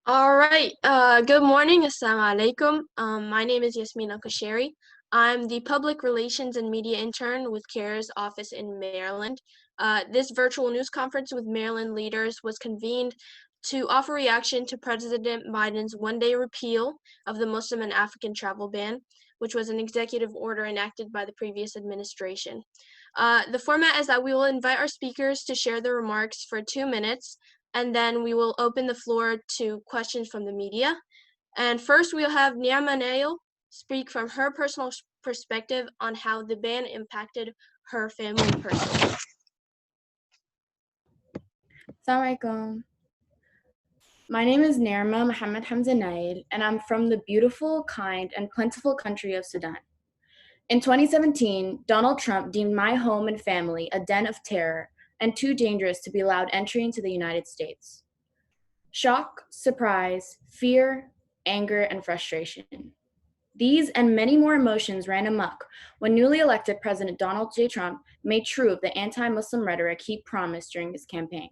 All right. Good morning. Assalamu alaikum. My name is Yasmin Al-Kasheri. I'm the Public Relations and Media Intern with CAIR's office in Maryland. This virtual news conference with Maryland leaders was convened to offer reaction to President Biden's one-day repeal of the Muslim and African travel ban, which was an executive order enacted by the previous administration. The format is that we will invite our speakers to share their remarks for 2 minutes, and then we will open the floor to questions from the media. And first, we'll have Nirma Nail speak from her personal perspective on how the ban impacted her family personally. Assalamu alaikum. My name is Nirma Muhammad Hamza Naid, and I'm from the beautiful, kind, and plentiful country of Sudan. In 2017, Donald Trump deemed my home and family a den of terror and too dangerous to be allowed entry into the United States. Shock, surprise, fear, anger, and frustration. These and many more emotions ran amok when newly elected President Donald J. Trump made true of the anti-Muslim rhetoric he promised during his campaign.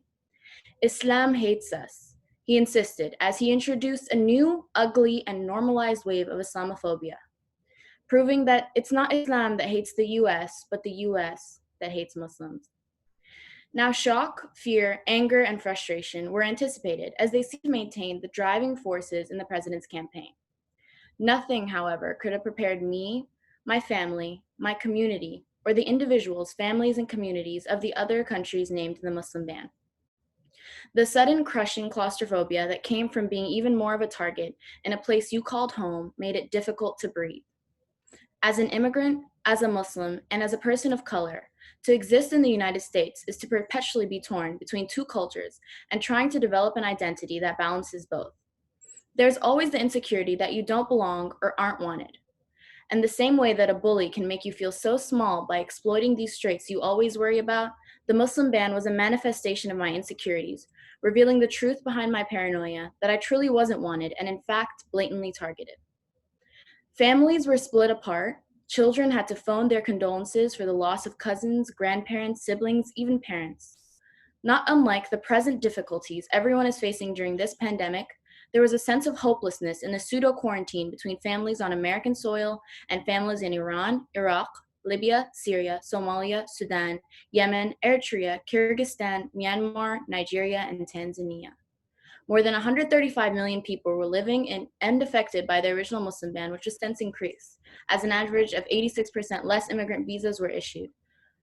Islam hates us, he insisted, as he introduced a new, ugly, and normalized wave of Islamophobia, proving that it's not Islam that hates the US, but the US that hates Muslims. Now, shock, fear, anger, and frustration were anticipated as they seemed to maintain the driving forces in the president's campaign. Nothing, however, could have prepared me, my family, my community, or the individuals, families, and communities of the other countries named in the Muslim ban. The sudden crushing claustrophobia that came from being even more of a target in a place you called home made it difficult to breathe. As an immigrant, as a Muslim, and as a person of color, to exist in the United States is to perpetually be torn between two cultures and trying to develop an identity that balances both. There's always the insecurity that you don't belong or aren't wanted. And the same way that a bully can make you feel so small by exploiting these traits you always worry about, the Muslim ban was a manifestation of my insecurities, revealing the truth behind my paranoia that I truly wasn't wanted and in fact blatantly targeted. Families were split apart. Children had to phone their condolences for the loss of cousins, grandparents, siblings, even parents. Not unlike the present difficulties everyone is facing during this pandemic, there was a sense of hopelessness in the pseudo-quarantine between families on American soil and families in Iran, Iraq, Libya, Syria, Somalia, Sudan, Yemen, Eritrea, Kyrgyzstan, Myanmar, Nigeria, and Tanzania. More than 135 million people were living in and affected by the original Muslim ban, which has since increased, as an average of 86% less immigrant visas were issued.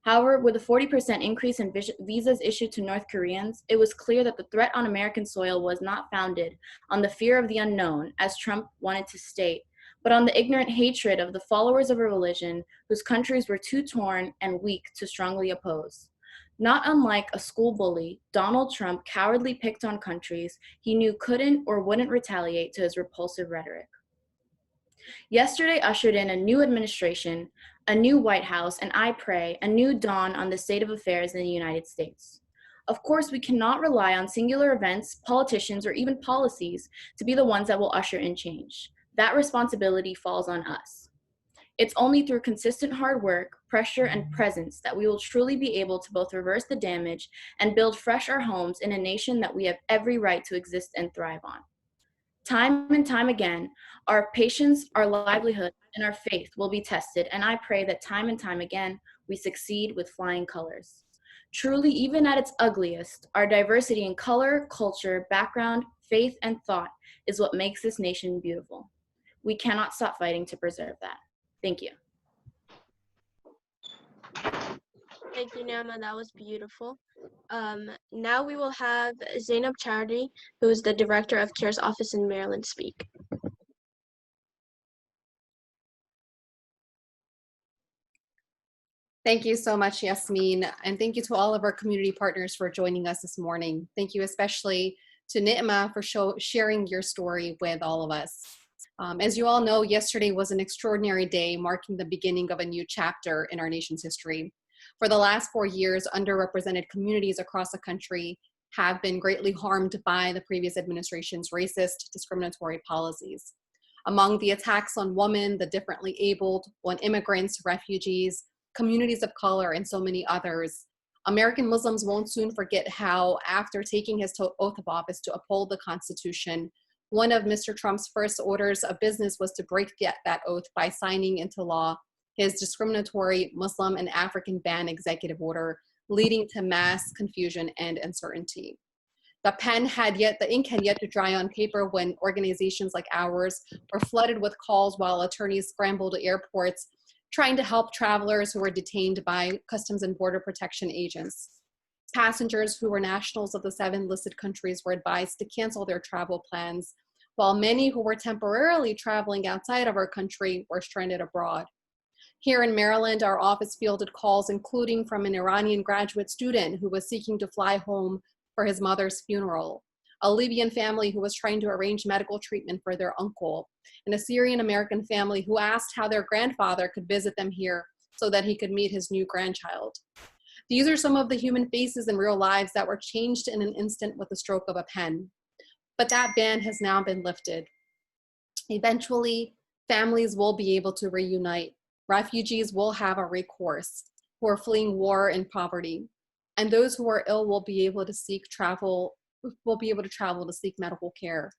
However, with a 40% increase in visas issued to North Koreans, it was clear that the threat on American soil was not founded on the fear of the unknown, as Trump wanted to state, but on the ignorant hatred of the followers of a religion whose countries were too torn and weak to strongly oppose. Not unlike a school bully, Donald Trump cowardly picked on countries he knew couldn't or wouldn't retaliate to his repulsive rhetoric. Yesterday ushered in a new administration, a new White House, and I pray, a new dawn on the state of affairs in the United States. Of course, we cannot rely on singular events, politicians, or even policies to be the ones that will usher in change. That responsibility falls on us. It's only through consistent hard work, pressure, and presence that we will truly be able to both reverse the damage and build fresh our homes in a nation that we have every right to exist and thrive on. Time and time again, our patience, our livelihood, and our faith will be tested, and I pray that time and time again, we succeed with flying colors. Truly, even at its ugliest, our diversity in color, culture, background, faith, and thought is what makes this nation beautiful. We cannot stop fighting to preserve that. Thank you. Thank you, Nirma. That was beautiful. Now we will have Zainab Charity, who is the director of CAIR's office in Maryland, speak. Thank you so much, Yasmin, and thank you to all of our community partners for joining us this morning. Thank you especially to Nitma for sharing your story with all of us. As you all know, yesterday was an extraordinary day marking the beginning of a new chapter in our nation's history. For the last 4 years, underrepresented communities across the country have been greatly harmed by the previous administration's racist, discriminatory policies. Among the attacks on women, the differently abled, on immigrants, refugees, communities of color, and so many others, American Muslims won't soon forget how, after taking his oath of office to uphold the Constitution, one of Mr. Trump's first orders of business was to break that oath by signing into law his discriminatory Muslim and African ban executive order, leading to mass confusion and uncertainty. The ink had yet to dry on paper when organizations like ours were flooded with calls while attorneys scrambled to airports trying to help travelers who were detained by Customs and Border Protection agents. Passengers who were nationals of the 7 listed countries were advised to cancel their travel plans, while many who were temporarily traveling outside of our country were stranded abroad. Here in Maryland, our office fielded calls, including from an Iranian graduate student who was seeking to fly home for his mother's funeral, a Libyan family who was trying to arrange medical treatment for their uncle, and a Syrian-American family who asked how their grandfather could visit them here so that he could meet his new grandchild. These are some of the human faces and real lives that were changed in an instant with the stroke of a pen. But that ban has now been lifted. Eventually, families will be able to reunite. Refugees will have a recourse who are fleeing war and poverty. And those who are ill will be able to travel to seek medical care.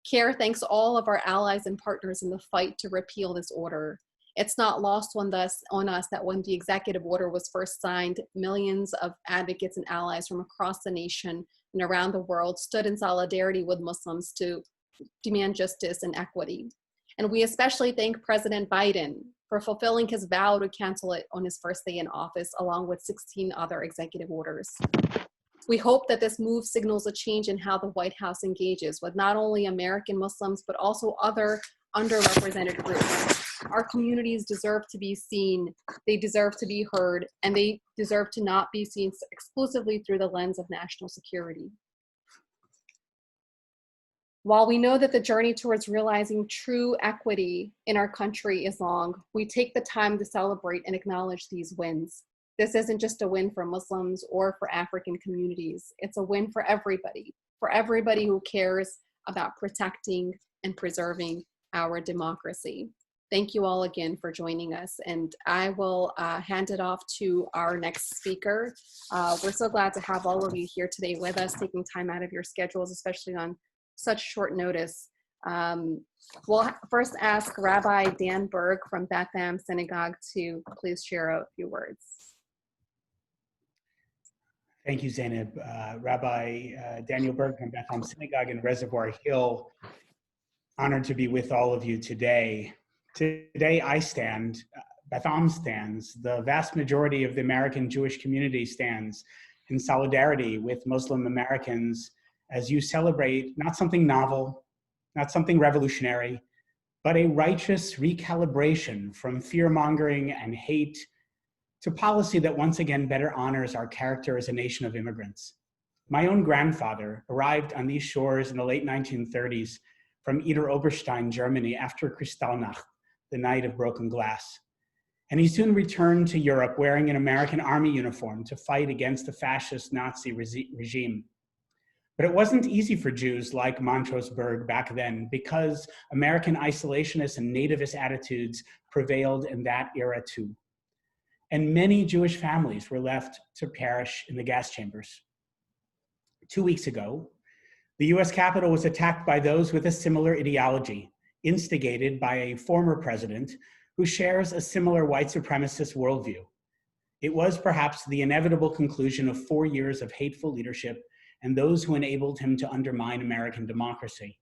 CAIR thanks all of our allies and partners in the fight to repeal this order. It's not lost on us that when the executive order was first signed, millions of advocates and allies from across the nation and around the world stood in solidarity with Muslims to demand justice and equity. And we especially thank President Biden for fulfilling his vow to cancel it on his first day in office, along with 16 other executive orders. We hope that this move signals a change in how the White House engages with not only American Muslims, but also other underrepresented groups. Our communities deserve to be seen, they deserve to be heard, and they deserve to not be seen exclusively through the lens of national security. While we know that the journey towards realizing true equity in our country is long, we take the time to celebrate and acknowledge these wins. This isn't just a win for Muslims or for African communities. It's a win for everybody who cares about protecting and preserving our democracy. Thank you all again for joining us, and I will hand it off to our next speaker. We're so glad to have all of you here today with us, taking time out of your schedules, especially on such short notice. We'll first ask Rabbi Dan Berg from Beth Am Synagogue to please share a few words. Thank you, Zainab. Rabbi Daniel Berg from Beth Am Synagogue in Reservoir Hill. Honored to be with all of you today. Today I stand, Beth Am stands, the vast majority of the American Jewish community stands in solidarity with Muslim Americans as you celebrate not something novel, not something revolutionary, but a righteous recalibration from fear-mongering and hate to policy that once again better honors our character as a nation of immigrants. My own grandfather arrived on these shores in the late 1930s from Eder Oberstein, Germany, after Kristallnacht, the night of broken glass. And he soon returned to Europe wearing an American army uniform to fight against the fascist Nazi regime. But it wasn't easy for Jews like Montrose Berg back then because American isolationist and nativist attitudes prevailed in that era too. And many Jewish families were left to perish in the gas chambers. 2 weeks ago, the US Capitol was attacked by those with a similar ideology, instigated by a former president who shares a similar white supremacist worldview. It was perhaps the inevitable conclusion of 4 years of hateful leadership and those who enabled him to undermine American democracy.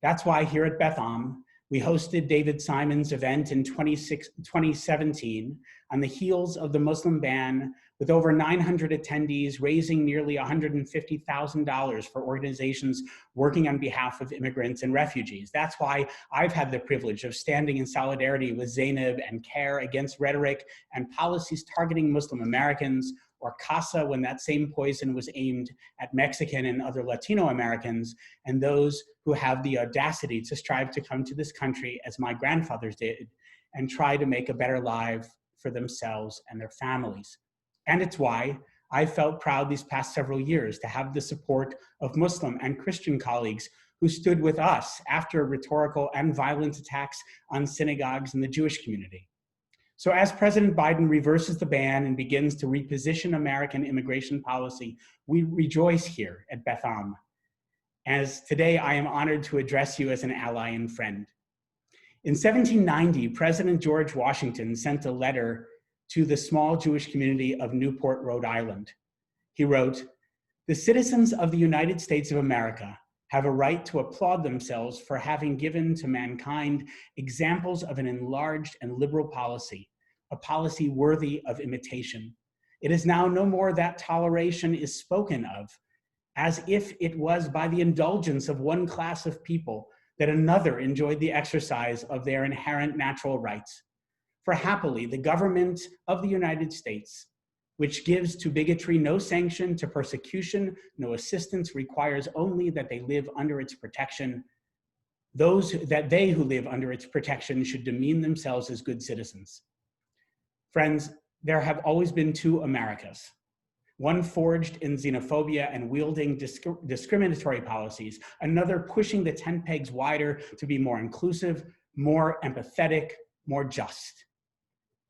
That's why here at Beth Am, we hosted David Simon's event in 2017 on the heels of the Muslim ban, with over 900 attendees raising nearly $150,000 for organizations working on behalf of immigrants and refugees. That's why I've had the privilege of standing in solidarity with Zainab and CAIR against rhetoric and policies targeting Muslim Americans, or CASA when that same poison was aimed at Mexican and other Latino Americans, and those who have the audacity to strive to come to this country as my grandfathers did and try to make a better life for themselves and their families. And it's why I felt proud these past several years to have the support of Muslim and Christian colleagues who stood with us after rhetorical and violent attacks on synagogues and the Jewish community. So as President Biden reverses the ban and begins to reposition American immigration policy, we rejoice here at Beth Am. As today, I am honored to address you as an ally and friend. In 1790, President George Washington sent a letter to the small Jewish community of Newport, Rhode Island. He wrote, "The citizens of the United States of America have a right to applaud themselves for having given to mankind examples of an enlarged and liberal policy, a policy worthy of imitation. It is now no more that toleration is spoken of, as if it was by the indulgence of one class of people that another enjoyed the exercise of their inherent natural rights. For happily, the government of the United States, which gives to bigotry no sanction, to persecution no assistance, requires only that they live under its protection. They who live under its protection should demean themselves as good citizens." Friends, there have always been two Americas, one forged in xenophobia and wielding discriminatory policies, another pushing the tent pegs wider to be more inclusive, more empathetic, more just.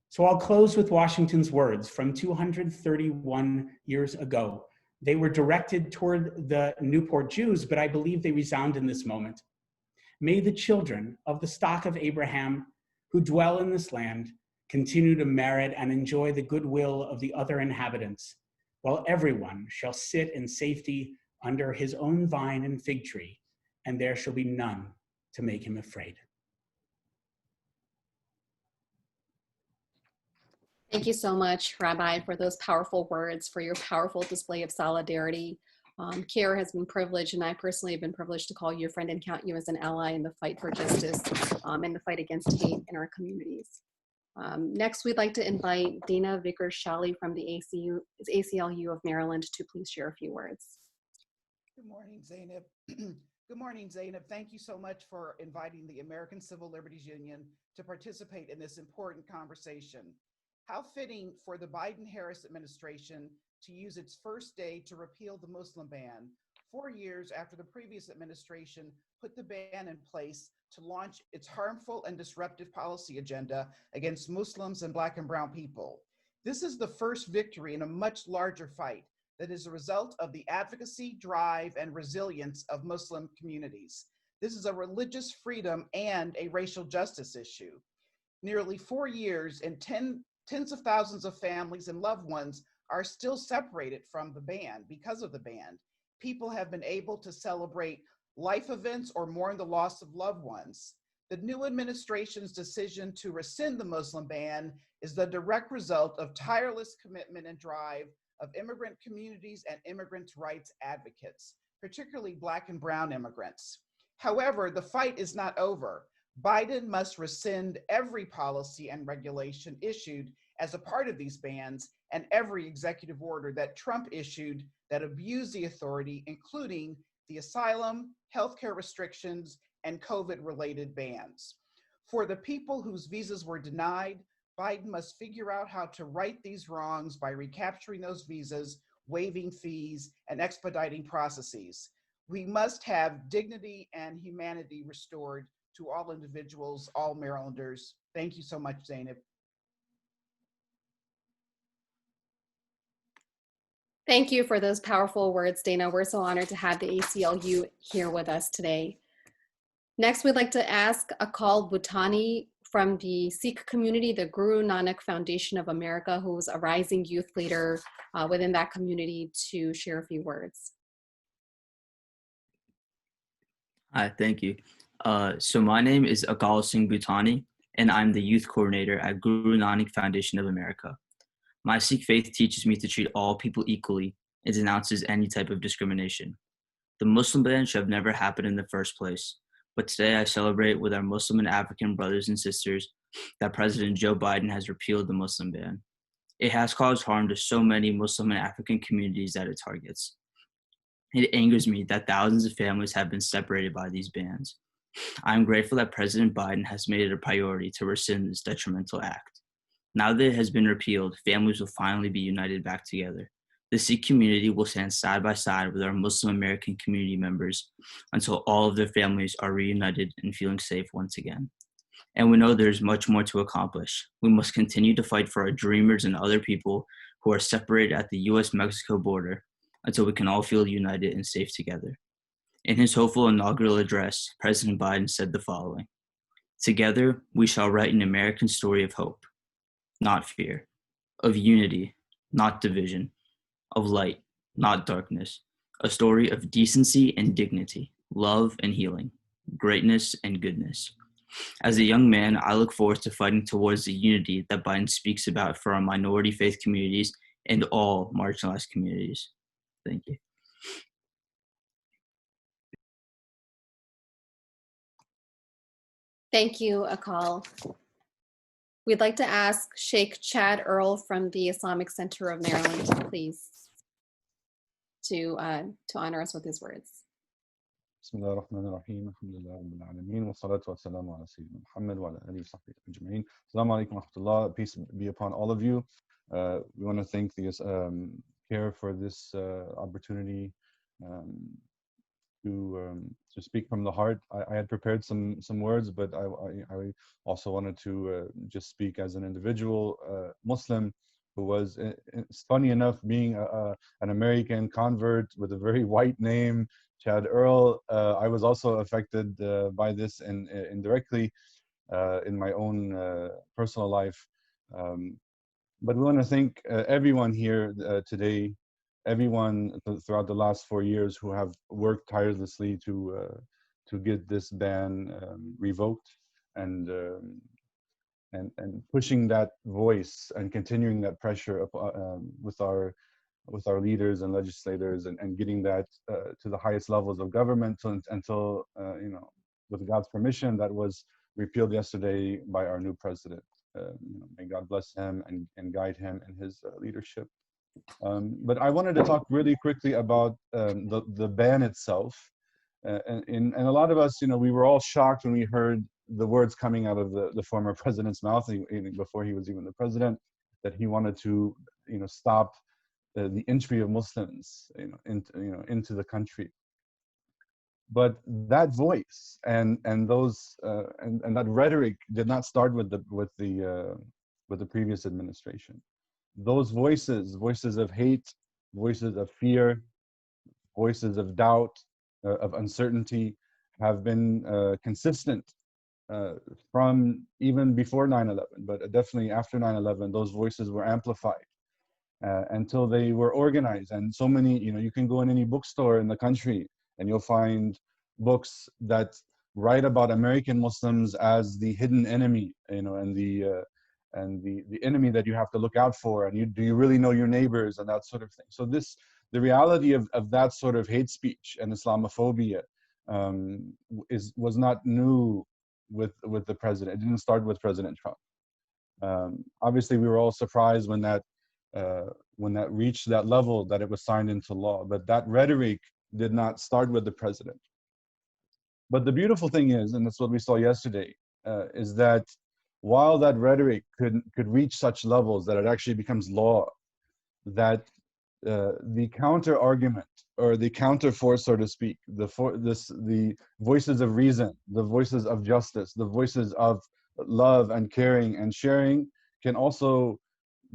So I'll close with Washington's words from 231 years ago. They were directed toward the Newport Jews, but I believe they resound in this moment. "May the children of the stock of Abraham who dwell in this land continue to merit and enjoy the goodwill of the other inhabitants, while everyone shall sit in safety under his own vine and fig tree, and there shall be none to make him afraid." Thank you so much, Rabbi, for those powerful words, for your powerful display of solidarity. CAIR has been privileged, and I personally have been privileged to call you a friend and count you as an ally in the fight for justice and the fight against hate in our communities. Next, we'd like to invite Dana Vickers-Shally from the ACLU of Maryland to please share a few words. Good morning, Zainab. Good morning, Zainab. Thank you so much for inviting the American Civil Liberties Union to participate in this important conversation. How fitting for the Biden-Harris administration to use its first day to repeal the Muslim ban, 4 years after the previous administration put the ban in place to launch its harmful and disruptive policy agenda against Muslims and Black and Brown people. This is the first victory in a much larger fight that is a result of the advocacy, drive, and resilience of Muslim communities. This is a religious freedom and a racial justice issue. Nearly 4 years and tens of thousands of families and loved ones are still separated from the ban because of the ban. People have been able to celebrate life events or mourn the loss of loved ones. The new administration's decision to rescind the Muslim ban is the direct result of tireless commitment and drive of immigrant communities and immigrants' rights advocates, particularly Black and Brown immigrants. However, the fight is not over. Biden must rescind every policy and regulation issued as a part of these bans and every executive order that Trump issued that abused the authority, including the asylum, healthcare restrictions, and COVID-related bans. For the people whose visas were denied, Biden must figure out how to right these wrongs by recapturing those visas, waiving fees, and expediting processes. We must have dignity and humanity restored to all individuals, all Marylanders. Thank you so much, Zainab. Thank you for those powerful words, Dana. We're so honored to have the ACLU here with us today. Next, we'd like to ask Akal Bhutani from the Sikh community, the Guru Nanak Foundation of America, who's a rising youth leader within that community, to share a few words. Hi, thank you. So my name is Akal Singh Bhutani, and I'm the youth coordinator at Guru Nanak Foundation of America. My Sikh faith teaches me to treat all people equally and denounces any type of discrimination. The Muslim ban should have never happened in the first place, but today I celebrate with our Muslim and African brothers and sisters that President Joe Biden has repealed the Muslim ban. It has caused harm to so many Muslim and African communities that it targets. It angers me that thousands of families have been separated by these bans. I am grateful that President Biden has made it a priority to rescind this detrimental act. Now that it has been repealed, families will finally be united back together. The Sikh community will stand side by side with our Muslim American community members until all of their families are reunited and feeling safe once again. And we know there's much more to accomplish. We must continue to fight for our dreamers and other people who are separated at the US-Mexico border until we can all feel united and safe together. In his hopeful inaugural address, President Biden said the following: "Together, we shall write an American story of hope, not fear, of unity, not division, of light, not darkness, a story of decency and dignity, love and healing, greatness and goodness." As a young man, I look forward to fighting towards the unity that Biden speaks about for our minority faith communities and all marginalized communities. Thank you. Thank you, Akal. We'd like to ask Sheikh Chad Earl from the Islamic Center of Maryland, please, to honor us with his words. بسم الله الرحمن الرحيم الحمد لله رب العالمين والصلاة والسلام على سيدنا محمد وعلى آله وصحبه أجمعين. Assalamu alaikum wa rahmatullah. Peace be upon all of you. We want to thank the CAIR for this opportunity to speak from the heart. I had prepared some words, but I also wanted to just speak as an individual Muslim who was, it's funny enough, being an American convert with a very white name, Chad Earl. I was also affected by this and indirectly in my own personal life. But we want to thank everyone here today, everyone throughout the last 4 years who have worked tirelessly to get this ban revoked and pushing that voice and continuing that pressure with our leaders and legislators and getting that to the highest levels of government until you know, with God's permission, that was repealed yesterday by our new president. You know, may God bless him and guide him in his leadership. But I wanted to talk really quickly about the ban itself. And a lot of us, you know, we were all shocked when we heard the words coming out of the former president's mouth, before he was even the president, that he wanted to, you know, stop the entry of Muslims, into the country. But that voice and those and that rhetoric did not start with the previous administration. Those voices of hate, voices of fear, voices of doubt, of uncertainty, have been consistent from even before 9/11, but definitely after 9/11. Those voices were amplified until they were organized. And so many, you know, you can go in any bookstore in the country and you'll find books that write about American Muslims as the hidden enemy, you know, and the enemy that you have to look out for, and do you really know your neighbors, and that sort of thing. So the reality of that sort of hate speech and Islamophobia was not new with the president. It didn't start with President Trump. Obviously, we were all surprised when that reached that level, that it was signed into law. But that rhetoric did not start with the president. But the beautiful thing is, and that's what we saw yesterday, is that while that rhetoric could reach such levels that it actually becomes law, that the counter argument or the counter force, so to speak, the voices of reason, the voices of justice, the voices of love and caring and sharing can also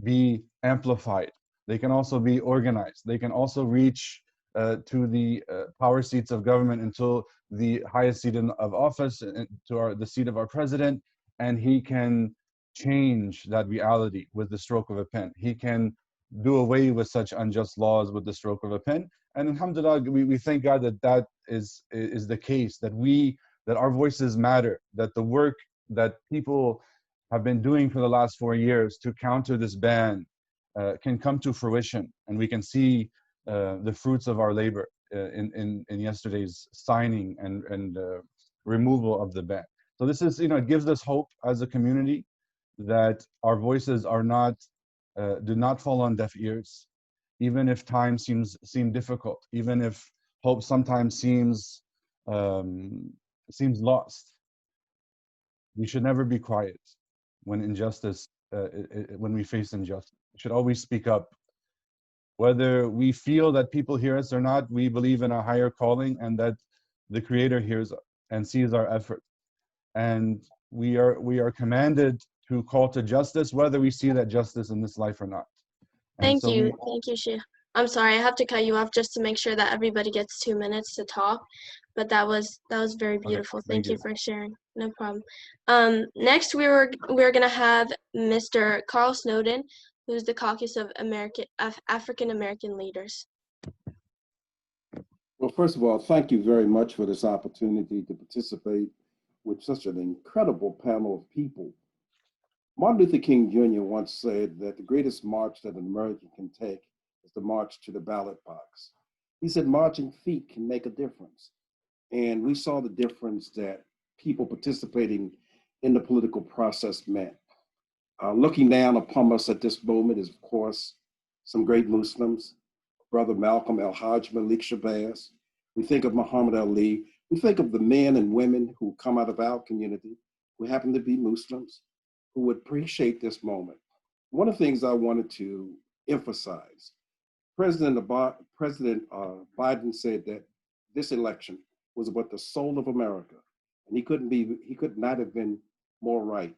be amplified. They can also be organized. They can also reach to the power seats of government, until the highest seat of office, to the seat of our president, and he can change that reality with the stroke of a pen. He can do away with such unjust laws with the stroke of a pen. And alhamdulillah, we thank God that is the case, that our voices matter, that the work that people have been doing for the last 4 years to counter this ban can come to fruition, and we can see the fruits of our labor in yesterday's signing and removal of the ban. So this is, you know, it gives us hope as a community that our voices are not do not fall on deaf ears, even if times seem difficult, even if hope sometimes seems lost. We should never be quiet when injustice, when we face injustice. We should always speak up Whether we feel that people hear us or not, we believe in a higher calling and that the Creator hears and sees our effort. And we are commanded to call to justice, whether we see that justice in this life or not. And Thank so you, Shia. I'm sorry, I have to cut you off just to make sure that everybody gets 2 minutes to talk. But that was very beautiful. Okay, Thank you for sharing. No problem. Next, we're gonna have Mr. Carl Snowden, who's the Caucus of African American Leaders. Well, first of all, thank you very much for this opportunity to participate with such an incredible panel of people. Martin Luther King Jr. once said that the greatest march that an American can take is the march to the ballot box. He said marching feet can make a difference. And we saw the difference that people participating in the political process meant. Looking down upon us at this moment is, of course, some great Muslims, Brother Malcolm El-Hajj Malik Shabazz. We think of Muhammad Ali. We think of the men and women who come out of our community, who happen to be Muslims, who would appreciate this moment. One of the things I wanted to emphasize, President Biden said that this election was about the soul of America, and he could not have been more right.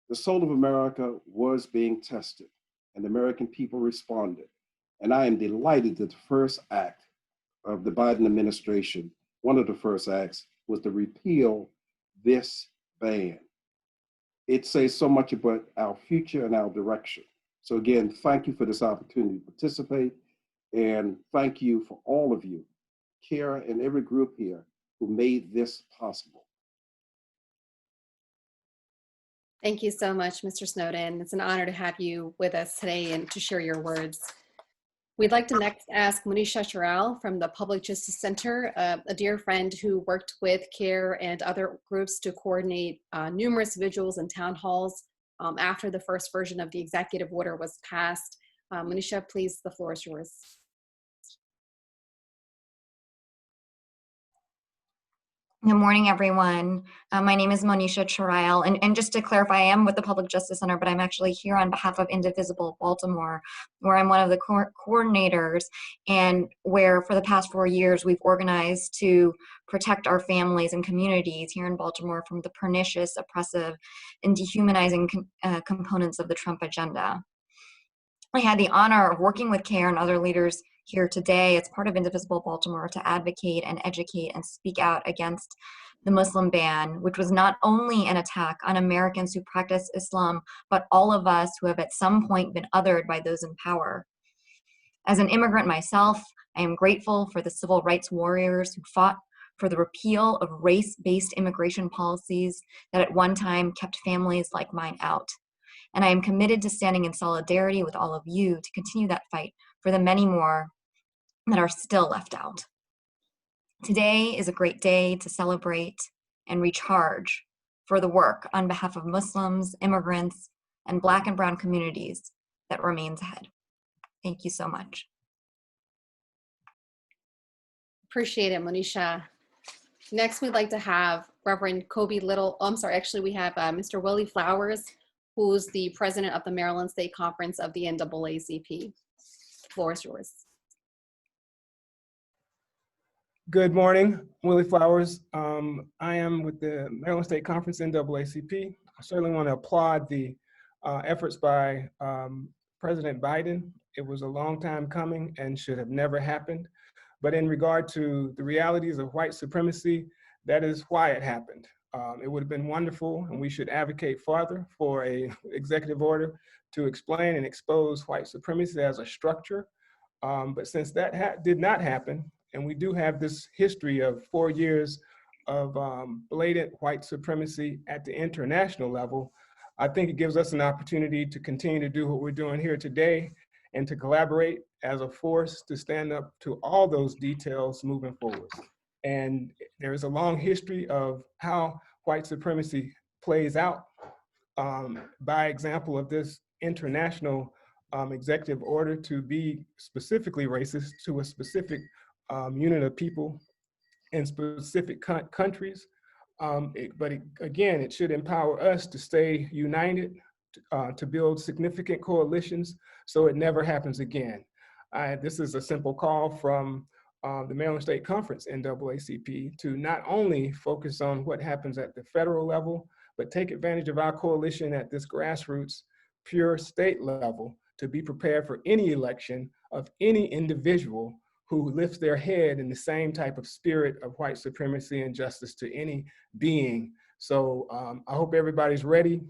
The soul of America was being tested, and the American people responded. And I am delighted that the first act of the Biden administration, one of the first acts, was to repeal this ban. It says so much about our future and our direction. So again, thank you for this opportunity to participate, and thank you for all of you, CAIR and every group here who made this possible. Thank you so much, Mr. Snowden. It's an honor to have you with us today and to share your words. We'd like to next ask Monisha Charal from the Public Justice Center, a dear friend who worked with CAIR and other groups to coordinate numerous vigils and town halls after the first version of the executive order was passed. Monisha, please, the floor is yours. Good morning, everyone. My name is Monisha Charal, and just to clarify, I am with the Public Justice Center, but I'm actually here on behalf of Indivisible Baltimore, where I'm one of the coordinators, and where for the past 4 years we've organized to protect our families and communities here in Baltimore from the pernicious, oppressive, and dehumanizing components of the Trump agenda. I had the honor of working with CAIR and other leaders here today as part of Indivisible Baltimore to advocate and educate and speak out against the Muslim ban, which was not only an attack on Americans who practice Islam, but all of us who have at some point been othered by those in power. As an immigrant myself, I am grateful for the civil rights warriors who fought for the repeal of race-based immigration policies that at one time kept families like mine out. And I am committed to standing in solidarity with all of you to continue that fight for the many more that are still left out. Today is a great day to celebrate and recharge for the work on behalf of Muslims, immigrants, and Black and Brown communities that remains ahead. Thank you so much. Appreciate it, Monisha. Next, we'd like to have Reverend Kobe Little. Oh, I'm sorry, actually we have Mr. Willie Flowers, who's the president of the Maryland State Conference of the NAACP. The floor is yours. Good morning, Willie Flowers. I am with the Maryland State Conference NAACP. I certainly want to applaud the efforts by President Biden. It was a long time coming and should have never happened. But in regard to the realities of white supremacy, that is why it happened. It would have been wonderful, and we should advocate farther for an executive order to explain and expose white supremacy as a structure. But since that did not happen, and we do have this history of 4 years of blatant white supremacy at the international level, I think it gives us an opportunity to continue to do what we're doing here today and to collaborate as a force to stand up to all those details moving forward. And there is a long history of how white supremacy plays out by example of this international executive order to be specifically racist to a specific unit of people in specific countries. Again, it should empower us to stay united, to build significant coalitions so it never happens again. This is a simple call from the Maryland State Conference NAACP to not only focus on what happens at the federal level, but take advantage of our coalition at this grassroots, pure state level to be prepared for any election of any individual who lifts their head in the same type of spirit of white supremacy and justice to any being. So I hope everybody's ready.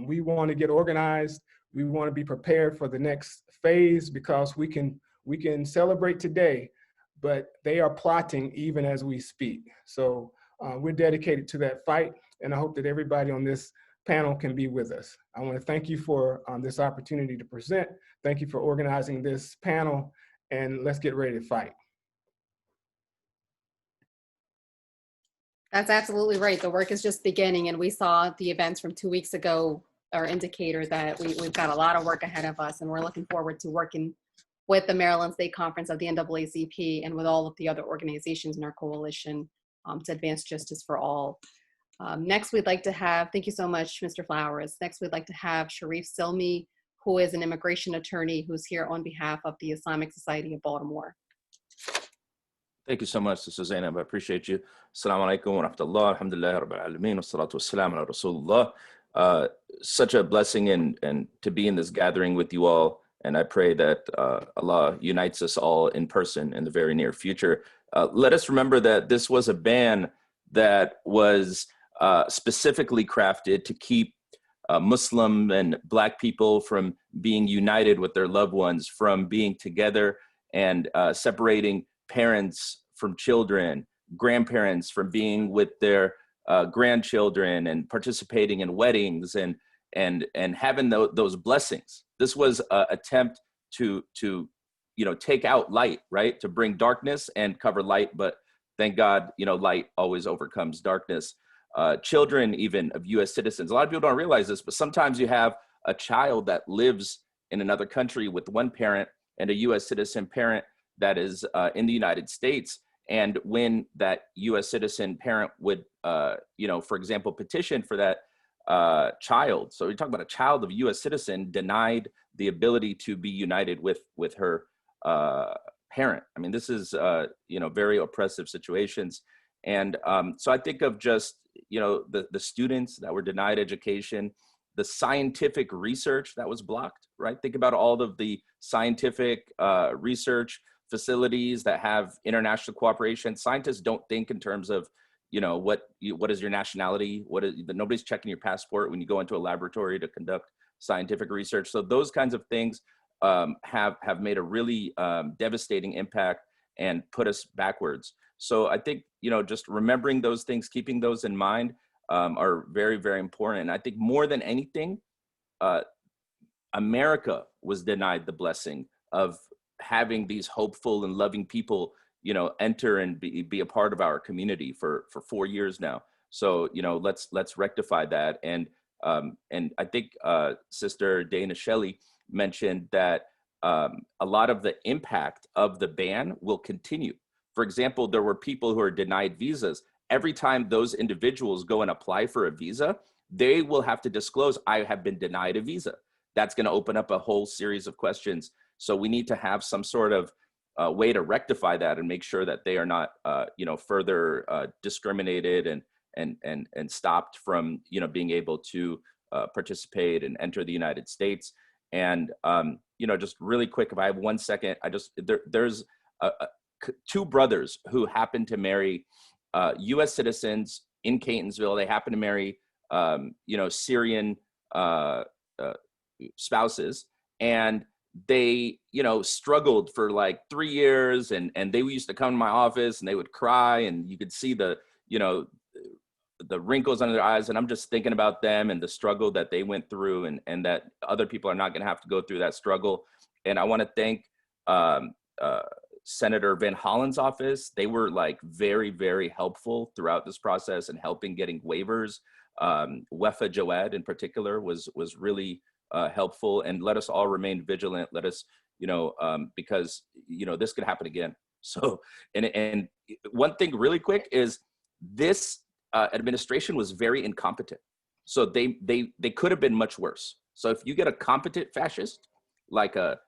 We want to get organized. We want to be prepared for the next phase because we can celebrate today, but they are plotting even as we speak. So we're dedicated to that fight, and I hope that everybody on this panel can be with us. I want to thank you for this opportunity to present. Thank you for organizing this panel, and let's get ready to fight. That's absolutely right. The work is just beginning, and we saw the events from 2 weeks ago are indicator that we've got a lot of work ahead of us, and we're looking forward to working with the Maryland State Conference of the NAACP and with all of the other organizations in our coalition to advance justice for all. Next, we'd like to have, thank you so much, Mr. Flowers. Next, we'd like to have Sharif Silmi, who is an immigration attorney who's here on behalf of the Islamic Society of Baltimore. Thank you so much, Sister Zainab. I appreciate you. Assalamu alaikum wa rahmatullah, alhamdulillah, rabbil alameen, wa salatu wa salam ala rasulullah. Such a blessing and to be in this gathering with you all. And I pray that Allah unites us all in person in the very near future. Let us remember that this was a ban that was specifically crafted to keep Muslim and Black people from being united with their loved ones, from being together, and separating parents from children, grandparents from being with their grandchildren, and participating in weddings and having those blessings. This was an attempt to take out light, right? To bring darkness and cover light, but thank God, light always overcomes darkness. Children even of US citizens, a lot of people don't realize this, but sometimes you have a child that lives in another country with one parent and a US citizen parent that is in the United States. And when that US citizen parent would, for example, petition for that child. So you're talking about a child of a US citizen denied the ability to be united with her parent. I mean, this is, very oppressive situations. And so I think of just, the students that were denied education, the scientific research that was blocked, right? Think about all of the scientific research facilities that have international cooperation. Scientists don't think in terms of, what is your nationality? Nobody's checking your passport when you go into a laboratory to conduct scientific research. So those kinds of things have made a really devastating impact and put us backwards. So I think, just remembering those things, keeping those in mind are very, very important. And I think more than anything, America was denied the blessing of having these hopeful and loving people, enter and be a part of our community for 4 years now. So, let's rectify that. And I think Sister Dana Shelley mentioned that a lot of the impact of the ban will continue. For example, there were people who are denied visas. Every time those individuals go and apply for a visa, they will have to disclose, I have been denied a visa. That's going to open up a whole series of questions. So we need to have some sort of way to rectify that and make sure that they are not, further discriminated and stopped from, being able to participate and enter the United States. And, just really quick, if I have 1 second, there's two brothers who happen to marry US citizens in Catonsville. They happen to marry, Syrian spouses. And they, struggled for like 3 years, and they used to come to my office and they would cry, and you could see the wrinkles under their eyes. And I'm just thinking about them and the struggle that they went through, and that other people are not going to have to go through that struggle. And I want to thank Senator Van Hollen's office. They were like very, very helpful throughout this process and helping getting waivers. Wefa Jawad in particular was really helpful, and let us all remain vigilant. Let us, because, this could happen again. So, and one thing really quick is this administration was very incompetent. So they could have been much worse. So if you get a competent fascist, like a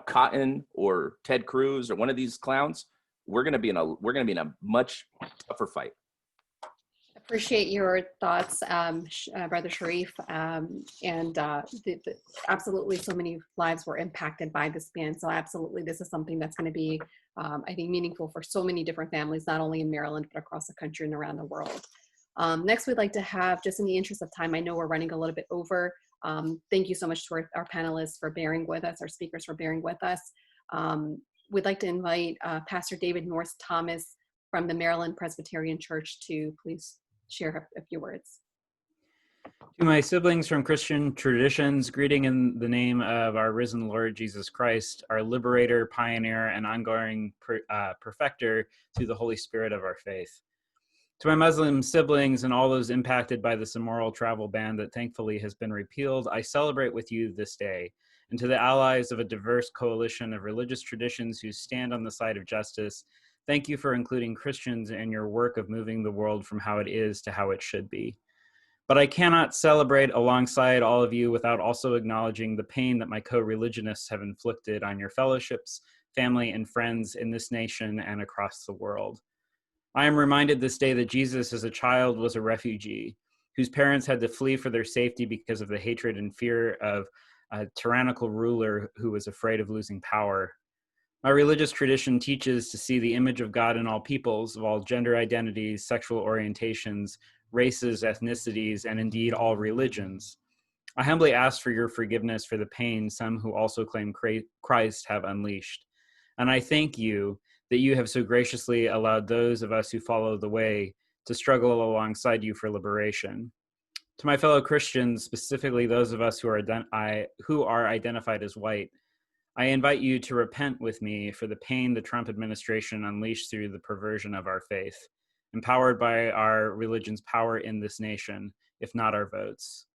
Cotton or Ted Cruz or one of these clowns, we're going to be in a much tougher fight. Appreciate your thoughts, Brother Sharif. Absolutely, so many lives were impacted by this ban. So absolutely, this is something that's going to be, I think, meaningful for so many different families, not only in Maryland, but across the country and around the world. Next, we'd like to have, just in the interest of time, I know we're running a little bit over. Thank you so much to our panelists for bearing with us, our speakers for bearing with us. We'd like to invite Pastor David Norris Thomas from the Maryland Presbyterian Church to please share a few words. To my siblings from Christian traditions, greeting in the name of our risen Lord Jesus Christ, our liberator, pioneer, and ongoing perfecter through the Holy Spirit of our faith. To my Muslim siblings and all those impacted by this immoral travel ban that thankfully has been repealed, I celebrate with you this day. And to the allies of a diverse coalition of religious traditions who stand on the side of justice, thank you for including Christians in your work of moving the world from how it is to how it should be. But I cannot celebrate alongside all of you without also acknowledging the pain that my co-religionists have inflicted on your fellowships, family, and friends in this nation and across the world. I am reminded this day that Jesus as a child was a refugee, whose parents had to flee for their safety because of the hatred and fear of a tyrannical ruler who was afraid of losing power. My religious tradition teaches to see the image of God in all peoples, of all gender identities, sexual orientations, races, ethnicities, and indeed all religions. I humbly ask for your forgiveness for the pain some who also claim Christ have unleashed. And I thank you that you have so graciously allowed those of us who follow the way to struggle alongside you for liberation. To my fellow Christians, specifically those of us who are identified as white, I invite you to repent with me for the pain the Trump administration unleashed through the perversion of our faith, empowered by our religion's power in this nation, if not our votes.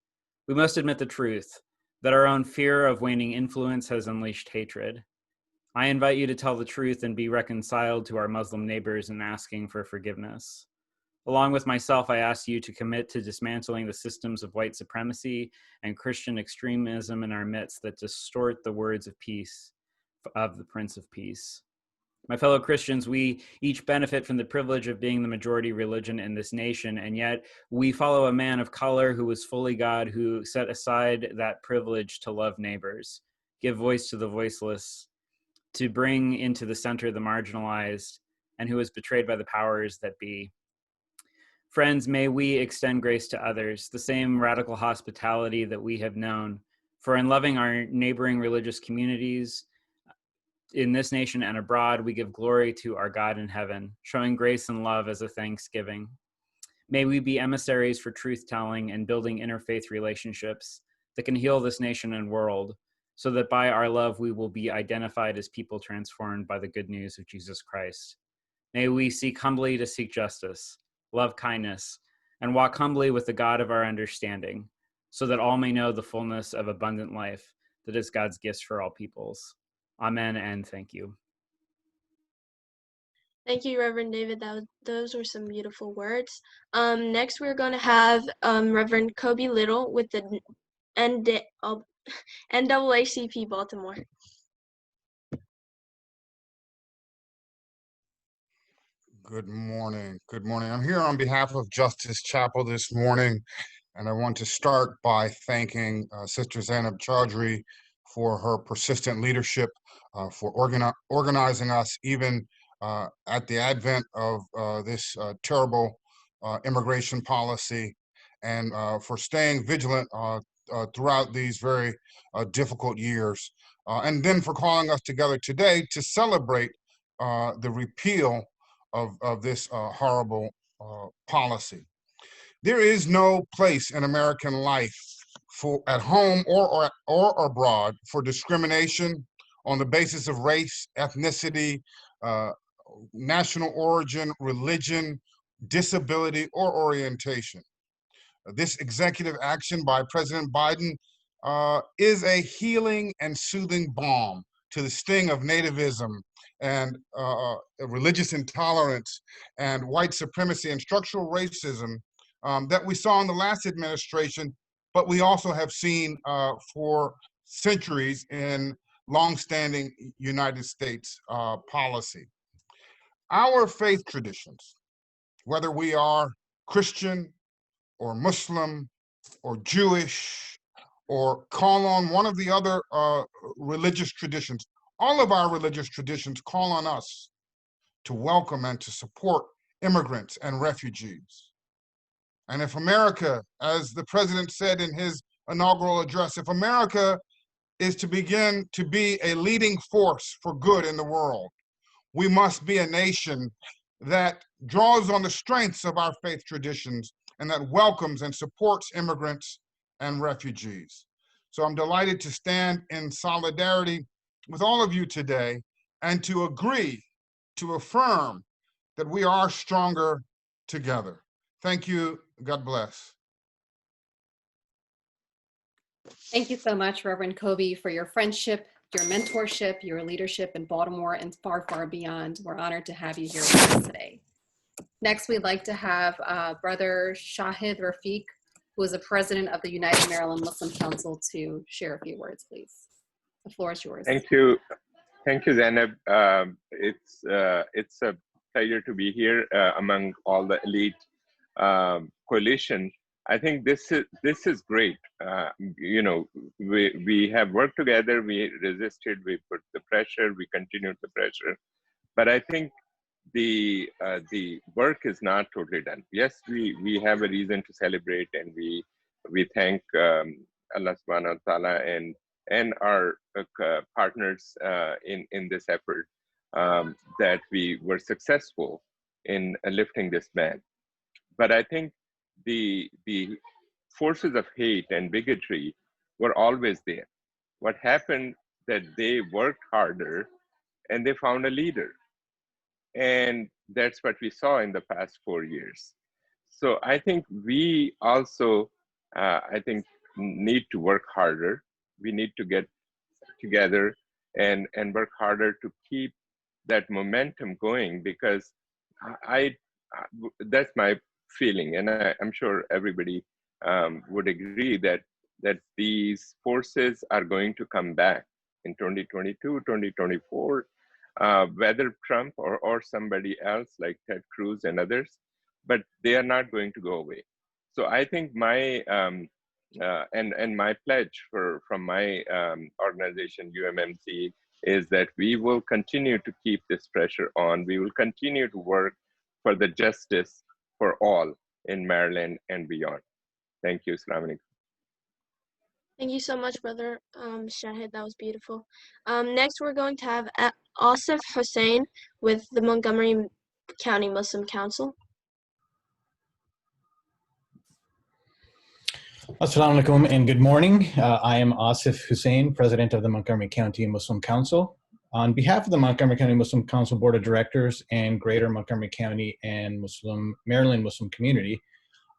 We must admit the truth, that our own fear of waning influence has unleashed hatred. I invite you to tell the truth and be reconciled to our Muslim neighbors in asking for forgiveness. Along with myself, I ask you to commit to dismantling the systems of white supremacy and Christian extremism in our midst that distort the words of peace of the Prince of Peace. My fellow Christians, we each benefit from the privilege of being the majority religion in this nation, and yet we follow a man of color who was fully God, who set aside that privilege to love neighbors, give voice to the voiceless, to bring into the center the marginalized, and who was betrayed by the powers that be. Friends, may we extend grace to others, the same radical hospitality that we have known. For in loving our neighboring religious communities in this nation and abroad, we give glory to our God in heaven, showing grace and love as a thanksgiving. May we be emissaries for truth-telling and building interfaith relationships that can heal this nation and world, so that by our love we will be identified as people transformed by the good news of Jesus Christ. May we seek humbly to seek justice, love kindness, and walk humbly with the God of our understanding, so that all may know the fullness of abundant life that is God's gifts for all peoples. Amen, and thank you. Thank you, Reverend David. Those were some beautiful words. Next, we're going to have Reverend Kobe Little with the NAACP Baltimore. Good morning. Good morning. I'm here on behalf of Justice Chapel this morning, and I want to start by thanking Sister Zainab Chaudhry for her persistent leadership, for organizing us even at the advent of this terrible immigration policy, and for staying vigilant throughout these very difficult years, and then for calling us together today to celebrate the repeal of this horrible policy. There is no place in American life for at home or abroad for discrimination on the basis of race, ethnicity, national origin, religion, disability, or orientation. This executive action by President Biden is a healing and soothing balm to the sting of nativism and religious intolerance and white supremacy and structural racism that we saw in the last administration, but we also have seen for centuries in longstanding United States policy. Our faith traditions, whether we are Christian or Muslim or Jewish or call on one of the other religious traditions, all of our religious traditions call on us to welcome and to support immigrants and refugees. And if America, as the president said in his inaugural address, if America is to begin to be a leading force for good in the world, we must be a nation that draws on the strengths of our faith traditions and that welcomes and supports immigrants and refugees. So I'm delighted to stand in solidarity with all of you today and to agree, to affirm that we are stronger together. Thank you. God bless. Thank you so much, Reverend Kobe, for your friendship, your mentorship, your leadership in Baltimore and far, far beyond. We're honored to have you here with us today. Next, we'd like to have Brother Shahid Rafiq, who is the president of the United Maryland Muslim Council, to share a few words, please. The floor is yours. Thank you. Thank you, Zainab. It's a pleasure to be here among all the elite coalition. I think this is great. You know, we have worked together. We resisted. We put the pressure. We continued the pressure. But I think the work is not totally done. Yes, we have a reason to celebrate, and we thank Allah Subhanahu wa Taala and our partners in this effort that we were successful in lifting this ban. But I think the forces of hate and bigotry were always there. What happened that they worked harder and they found a leader. And that's what we saw in the past 4 years. So I think we also, I think, need to work harder. We need to get together and work harder to keep that momentum going, because that's my feeling, and I'm sure everybody would agree that these forces are going to come back in 2022, 2024, whether Trump or somebody else like Ted Cruz and others, but they are not going to go away. So I think my and my pledge from my organization UMMC is that we will continue to keep this pressure on. We will continue to work for the justice for all in Maryland and beyond. Thank you. Assalamu alaikum. Thank you so much, Brother Shahid. That was beautiful. Next, we're going to have Asif Hussain with the Montgomery County Muslim Council. Assalamu alaikum and good morning. I am Asif Hussain, President of the Montgomery County Muslim Council. On behalf of the Montgomery County Muslim Council Board of Directors and Greater Montgomery County and Maryland Muslim community,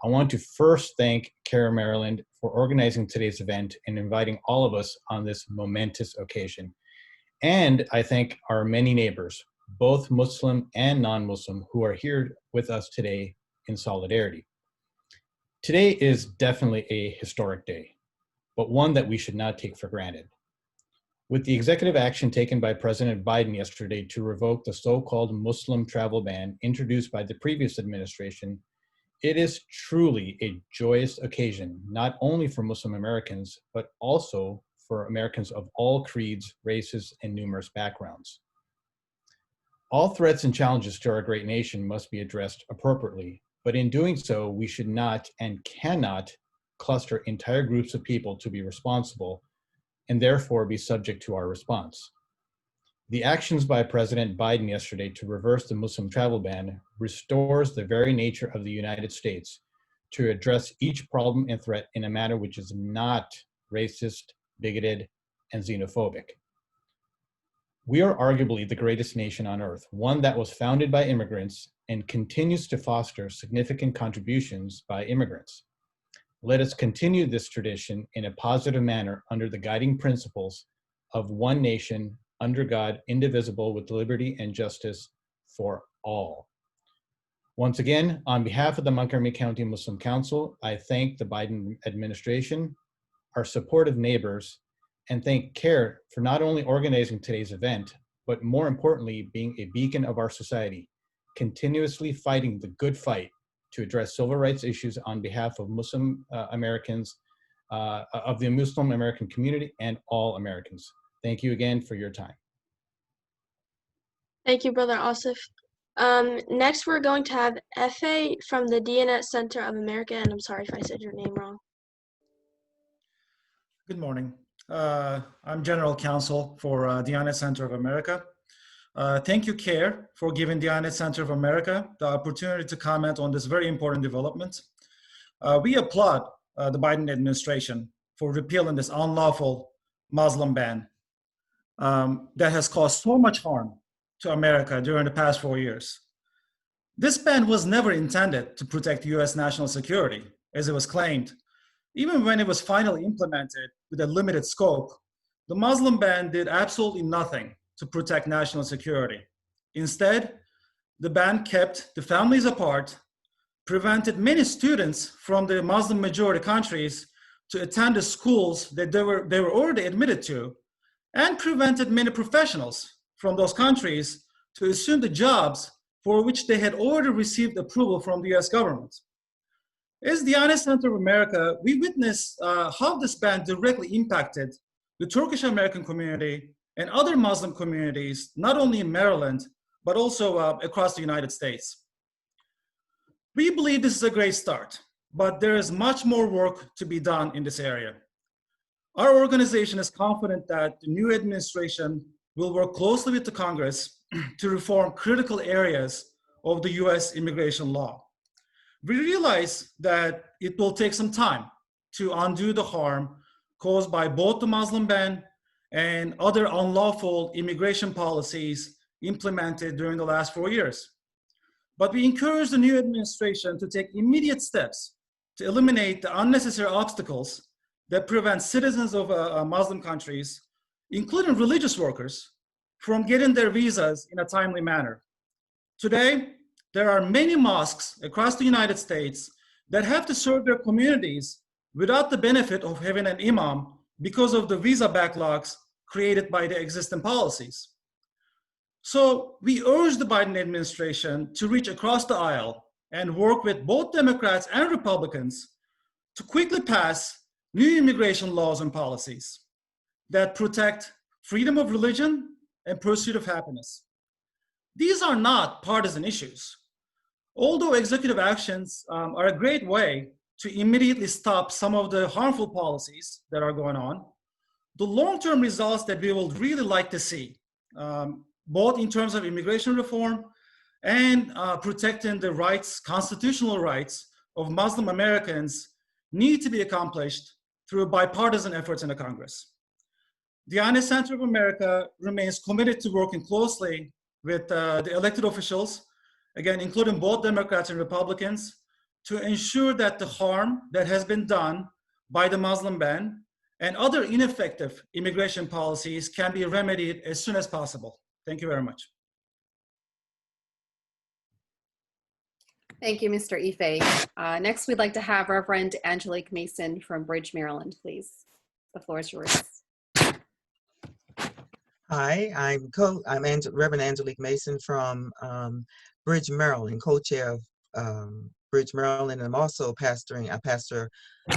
I want to first thank CAIR Maryland for organizing today's event and inviting all of us on this momentous occasion. And I thank our many neighbors, both Muslim and non-Muslim, who are here with us today in solidarity. Today is definitely a historic day, but one that we should not take for granted. With the executive action taken by President Biden yesterday to revoke the so-called Muslim travel ban introduced by the previous administration, it is truly a joyous occasion, not only for Muslim Americans, but also for Americans of all creeds, races, and numerous backgrounds. All threats and challenges to our great nation must be addressed appropriately, but in doing so, we should not and cannot cluster entire groups of people to be responsible and therefore be subject to our response. The actions by President Biden yesterday to reverse the Muslim travel ban restores the very nature of the United States to address each problem and threat in a manner which is not racist, bigoted, and xenophobic. We are arguably the greatest nation on earth, one that was founded by immigrants and continues to foster significant contributions by immigrants. Let us continue this tradition in a positive manner under the guiding principles of one nation, under God, indivisible, with liberty and justice for all. Once again, on behalf of the Montgomery County Muslim Council, I thank the Biden administration, our supportive neighbors, and thank CAIR for not only organizing today's event, but more importantly, being a beacon of our society, continuously fighting the good fight to address civil rights issues on behalf of Muslim Americans, of the Muslim American community and all Americans. Thank you again for your time. Thank you, Brother Asif. Next, we're going to have Efe from the DNet Center of America, and I'm sorry if I said your name wrong. Good morning. I'm General Counsel for DNet Center of America. Thank you, CAIR, for giving DNet Center of America the opportunity to comment on this very important development. We applaud the Biden administration for repealing this unlawful Muslim ban that has caused so much harm to America during the past 4 years. This ban was never intended to protect US national security, as it was claimed. Even when it was finally implemented with a limited scope, the Muslim ban did absolutely nothing to protect national security. Instead, the ban kept the families apart, prevented many students from the Muslim majority countries to attend the schools that they were already admitted to, and prevented many professionals from those countries to assume the jobs for which they had already received approval from the US government. As the DNet Center of America, we witnessed how this ban directly impacted the Turkish American community and other Muslim communities, not only in Maryland, but also across the United States. We believe this is a great start, but there is much more work to be done in this area. Our organization is confident that the new administration will work closely with the Congress to reform critical areas of the US immigration law. We realize that it will take some time to undo the harm caused by both the Muslim ban and other unlawful immigration policies implemented during the last 4 years. But we encourage the new administration to take immediate steps to eliminate the unnecessary obstacles that prevent citizens of Muslim countries, including religious workers, from getting their visas in a timely manner. Today, there are many mosques across the United States that have to serve their communities without the benefit of having an imam because of the visa backlogs created by the existing policies. So we urge the Biden administration to reach across the aisle and work with both Democrats and Republicans to quickly pass new immigration laws and policies that protect freedom of religion and pursuit of happiness. These are not partisan issues. Although executive actions are a great way to immediately stop some of the harmful policies that are going on, the long-term results that we would really like to see, both in terms of immigration reform and protecting the rights, constitutional rights of Muslim Americans, need to be accomplished through bipartisan efforts in the Congress. The DNet Center of America remains committed to working closely with the elected officials, again, including both Democrats and Republicans, to ensure that the harm that has been done by the Muslim ban and other ineffective immigration policies can be remedied as soon as possible. Thank you very much. Thank you, Mr. Ife. Next, we'd like to have Reverend Angelique Mason from Bridge, Maryland, please. The floor is yours. Hi, I'm Reverend Angelique Mason from Bridge, Maryland, co-chair of Bridge, Maryland, and I'm also I pastor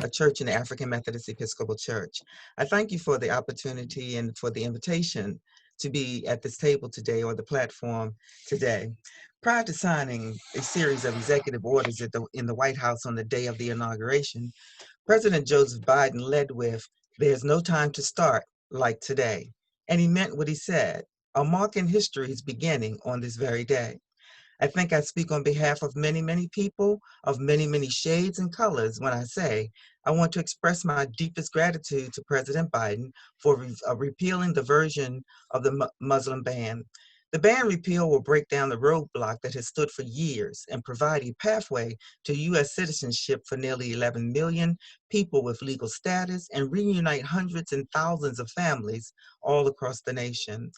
a church in the African Methodist Episcopal Church. I thank you for the opportunity and for the invitation to be at this table today, or the platform today. Prior to signing a series of executive orders in the White House on the day of the inauguration, President Joseph Biden led with, "There's no time to start like today." And he meant what he said. A mark in history is beginning on this very day. I think I speak on behalf of many, many people of many, many shades and colors when I say I want to express my deepest gratitude to President Biden for repealing the version of the Muslim ban. The ban repeal will break down the roadblock that has stood for years and provide a pathway to U.S. citizenship for nearly 11 million people with legal status and reunite hundreds and thousands of families all across the nation.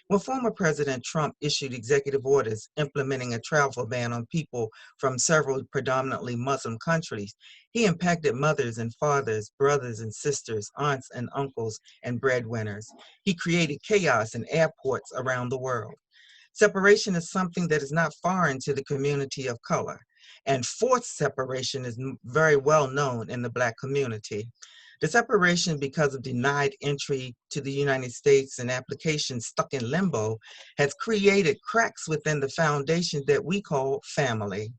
When former President Trump issued executive orders implementing a travel ban on people from several predominantly Muslim countries, he impacted mothers and fathers, brothers and sisters, aunts and uncles, and breadwinners. He created chaos in airports around the world. Separation is something that is not foreign to the community of color, and forced separation is very well known in the Black community. The separation because of denied entry to the United States and applications stuck in limbo has created cracks within the foundation that we call family.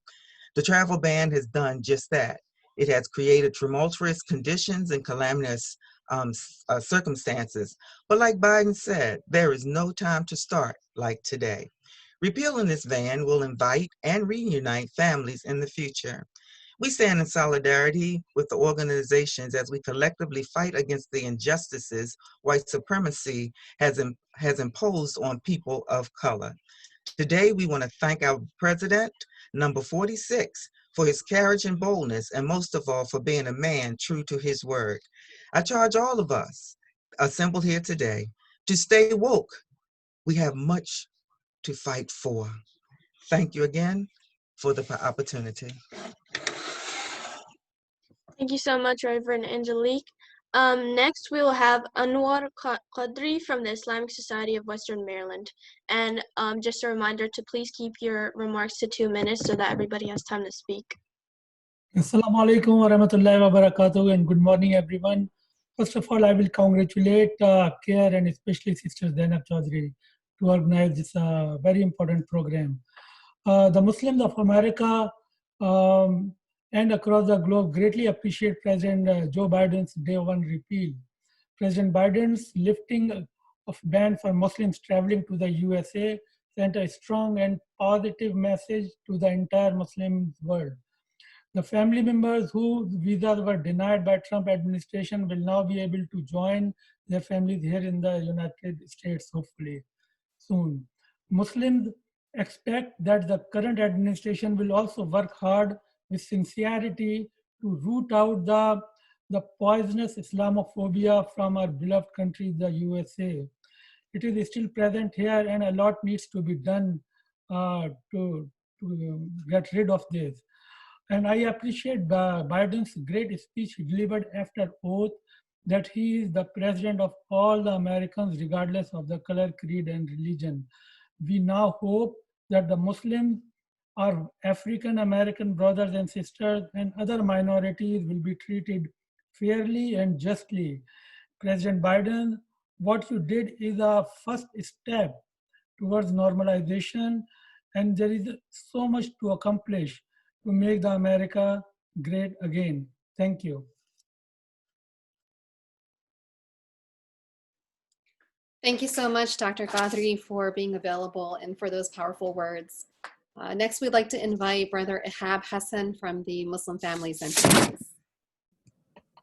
The travel ban has done just that. It has created tumultuous conditions and calamitous circumstances. But like Biden said, there is no time to start like today. Repealing this ban will invite and reunite families in the future. We stand in solidarity with the organizations as we collectively fight against the injustices white supremacy has imposed on people of color. Today, we want to thank our president, number 46, for his courage and boldness, and most of all, for being a man true to his word. I charge all of us assembled here today to stay woke. We have much to fight for. Thank you again for the opportunity. Thank you so much, Reverend Angelique. Next, we will have Anwar Qadri from the Islamic Society of Western Maryland. And just a reminder to please keep your remarks to 2 minutes so that everybody has time to speak. Assalamu alaikum wa rahmatullahi wa barakatuh, and good morning, everyone. First of all, I will congratulate CAIR and especially Sister Zainab Chaudhry to organize this very important program. The Muslims of America and across the globe greatly appreciate President Joe Biden's Day 1 repeal. President Biden's lifting of ban for Muslims traveling to the USA sent a strong and positive message to the entire Muslim world. The family members whose visas were denied by Trump administration will now be able to join their families here in the United States, hopefully soon. Muslims expect that the current administration will also work hard with sincerity to root out the poisonous Islamophobia from our beloved country, the USA. It is still present here, and a lot needs to be done to get rid of this. And I appreciate Biden's great speech he delivered after oath that he is the president of all the Americans, regardless of the color, creed, and religion. We now hope that the Muslims, our African American brothers and sisters, and other minorities will be treated fairly and justly. President Biden, what you did is a first step towards normalization, and there is so much to accomplish to make the America great again. Thank you. Thank you so much, Dr. Qadri, for being available and for those powerful words. Next, we'd like to invite Brother Ihab Hassan from the Muslim Families Center.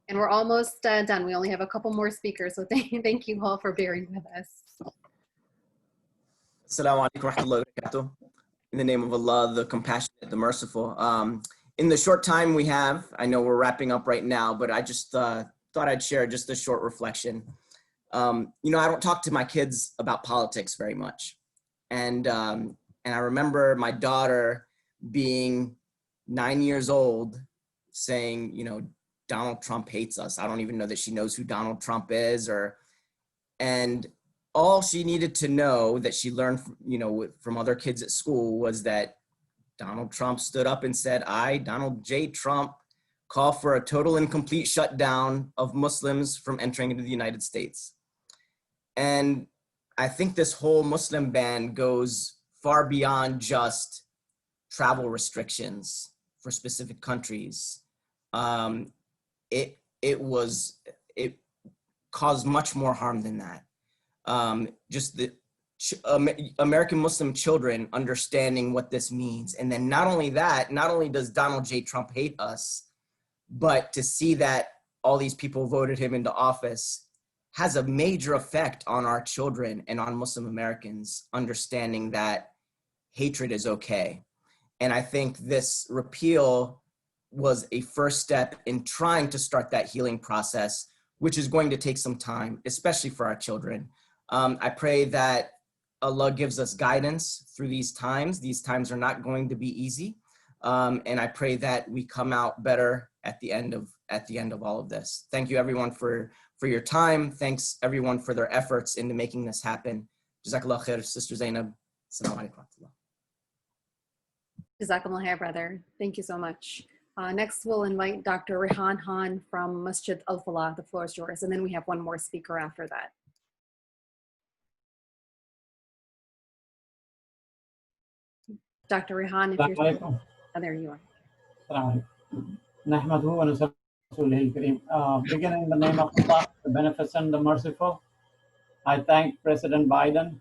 And we're almost done. We only have a couple more speakers, so thank you all for bearing with us. Assalamu alaikum wa rahmatullahi wa barakatuh. In the name of Allah, the compassionate, the merciful. In the short time we have, I know we're wrapping up right now, but I just thought I'd share just a short reflection. You know, I don't talk to my kids about politics very much. And I remember my daughter being 9 years old saying, you know, Donald Trump hates us. I don't even know that she knows who Donald Trump is, and all she needed to know that she learned, you know, from other kids at school was that Donald Trump stood up and said, I, Donald J. Trump, call for a total and complete shutdown of Muslims from entering into the United States. And I think this whole Muslim ban goes far beyond just travel restrictions for specific countries. It caused much more harm than that. Just the American Muslim children understanding what this means. And then not only that, not only does Donald J. Trump hate us, but to see that all these people voted him into office has a major effect on our children and on Muslim Americans understanding that hatred is okay. And I think this repeal was a first step in trying to start that healing process, which is going to take some time, especially for our children. I pray that Allah gives us guidance through these times. These times are not going to be easy. And I pray that we come out better at the end of all of this. Thank you everyone for your time. Thanks everyone for their efforts into making this happen. Jazakallah khair, Sister Zainab. Assalamu alaikum. Jazakumullah khair, brother. Thank you so much. Next, we'll invite Dr. Rehan Khan from Masjid Al-Falah. The floor is yours. And then we have one more speaker after that. Dr. Rehan, if you're still, oh, there you are. Beginning in the name of Allah, the Beneficent, the Merciful, I thank President Biden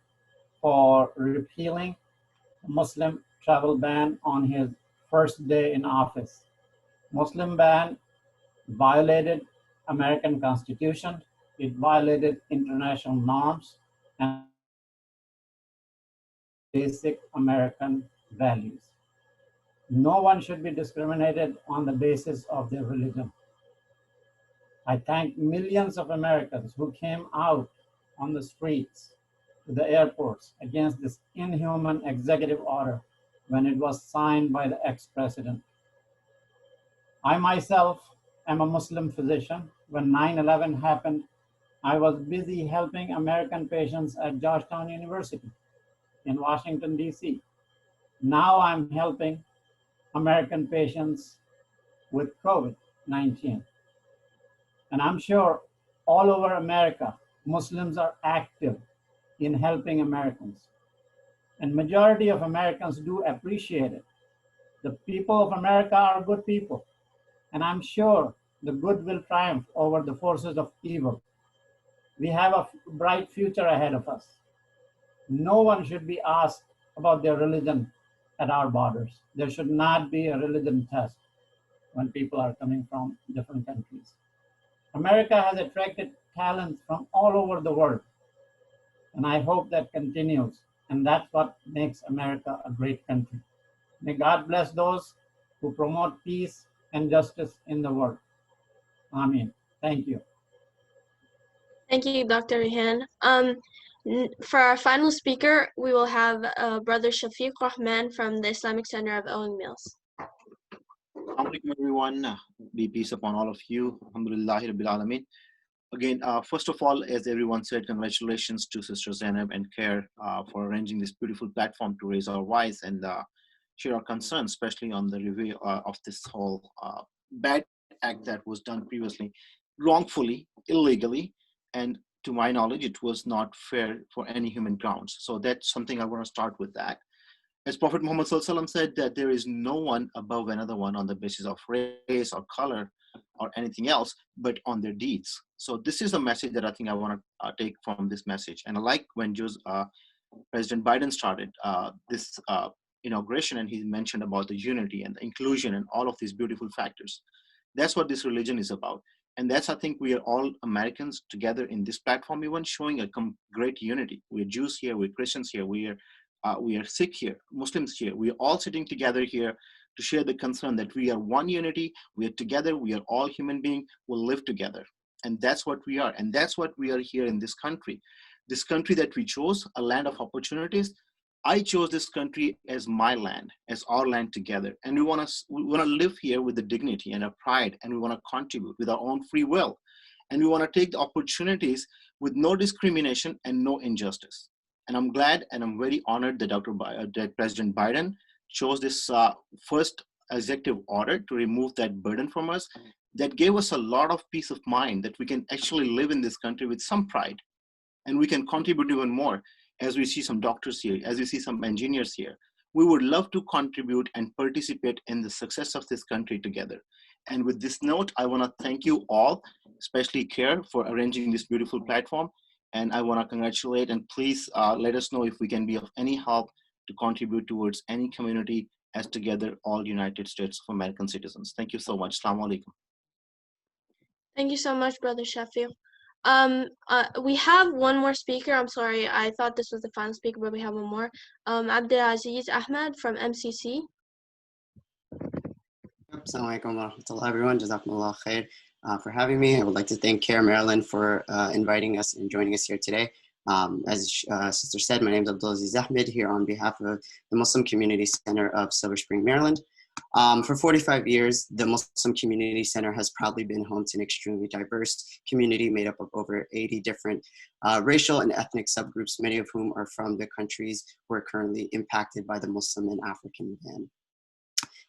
for repealing the Muslim travel ban on his first day in office. Muslim ban violated American Constitution, it violated international norms and basic American values. No one should be discriminated on the basis of their religion. I thank millions of Americans who came out on the streets to the airports against this inhuman executive order when it was signed by the ex-president. I myself am a Muslim physician. When 9/11 happened, I was busy helping American patients at Georgetown University in Washington, D.C. Now I'm helping American patients with COVID-19. And I'm sure all over America, Muslims are active in helping Americans. And majority of Americans do appreciate it. The people of America are good people. And I'm sure the good will triumph over the forces of evil. We have a bright future ahead of us. No one should be asked about their religion at our borders. There should not be a religion test when people are coming from different countries. America has attracted talent from all over the world, and I hope that continues, and that's what makes America a great country. May God bless those who promote peace and justice in the world. Amen. Thank you. Thank you, Dr. Rehan. For our final speaker, we will have Brother Shafiq Rahman from the Islamic Center of Owing Mills. Assalamu alaikum everyone. Be peace upon all of you. Alhamdulillahi Rabbil Alameen. Again, first of all, as everyone said, congratulations to Sister Zainab and CAIR for arranging this beautiful platform to raise our voice and share our concerns, especially on the review of this whole bad act that was done previously, wrongfully, illegally, and to my knowledge, it was not fair for any human grounds. So that's something I want to start with that. As Prophet Muhammad ﷺ said that there is no one above another one on the basis of race or color or anything else, but on their deeds. So this is the message that I think I want to take from this message. And I like when President Biden started this inauguration and he mentioned about the unity and the inclusion and all of these beautiful factors. That's what this religion is about. And that's, I think, we are all Americans together in this platform, even showing a great unity. We're Jews here, we're Christians here, we are Sikh here, Muslims here. We're all sitting together here to share the concern that we are one unity, we are together, we are all human beings, we'll live together. And that's what we are. And that's what we are here in this country. This country that we chose, a land of opportunities. I chose this country as my land, as our land together. And we want to live here with the dignity and a pride, and we want to contribute with our own free will. And we want to take the opportunities with no discrimination and no injustice. And I'm glad and I'm very honored that that President Biden chose this first executive order to remove that burden from us. That gave us a lot of peace of mind that we can actually live in this country with some pride, and we can contribute even more. As we see some doctors here, as we see some engineers here, we would love to contribute and participate in the success of this country together. And with this note, I want to thank you all, especially CAIR, for arranging this beautiful platform. And I want to congratulate, and please let us know if we can be of any help to contribute towards any community as together all United States of American citizens. Thank you so much. Assalamu alaikum. Thank you so much, Brother Shafiq. We have one more speaker. I'm sorry, I thought this was the final speaker, but we have one more. Abdulaziz Ahmed from MCC. Assalamu alaikum wa rahmatullah, everyone. Jazakumullah khair for having me. I would like to thank CAIR Maryland for inviting us and joining us here today. As Sister said, my name is Abdulaziz Ahmed here on behalf of the Muslim Community Center of Silver Spring, Maryland. For 45 years, the Muslim Community Center has proudly been home to an extremely diverse community made up of over 80 different racial and ethnic subgroups, many of whom are from the countries who are currently impacted by the Muslim and African ban.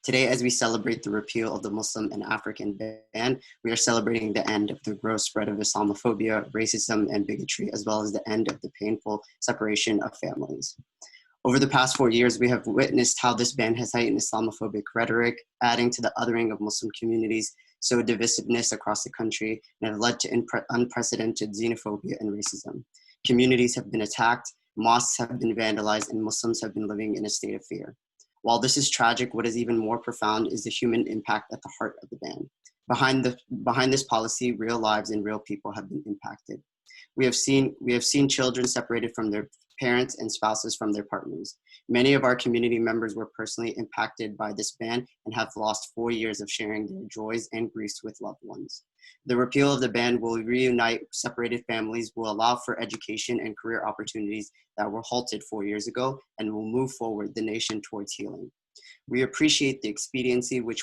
Today, as we celebrate the repeal of the Muslim and African ban, we are celebrating the end of the gross spread of Islamophobia, racism, and bigotry, as well as the end of the painful separation of families. Over the past 4 years, we have witnessed how this ban has heightened Islamophobic rhetoric, adding to the othering of Muslim communities, sowed divisiveness across the country, and have led to unprecedented xenophobia and racism. Communities have been attacked, mosques have been vandalized, and Muslims have been living in a state of fear. While this is tragic, what is even more profound is the human impact at the heart of the ban. Behind this policy, real lives and real people have been impacted. We have seen children separated from their parents and spouses from their partners. Many of our community members were personally impacted by this ban and have lost 4 years of sharing their joys and griefs with loved ones. The repeal of the ban will reunite separated families, will allow for education and career opportunities that were halted 4 years ago, and will move forward the nation towards healing. We appreciate the expediency with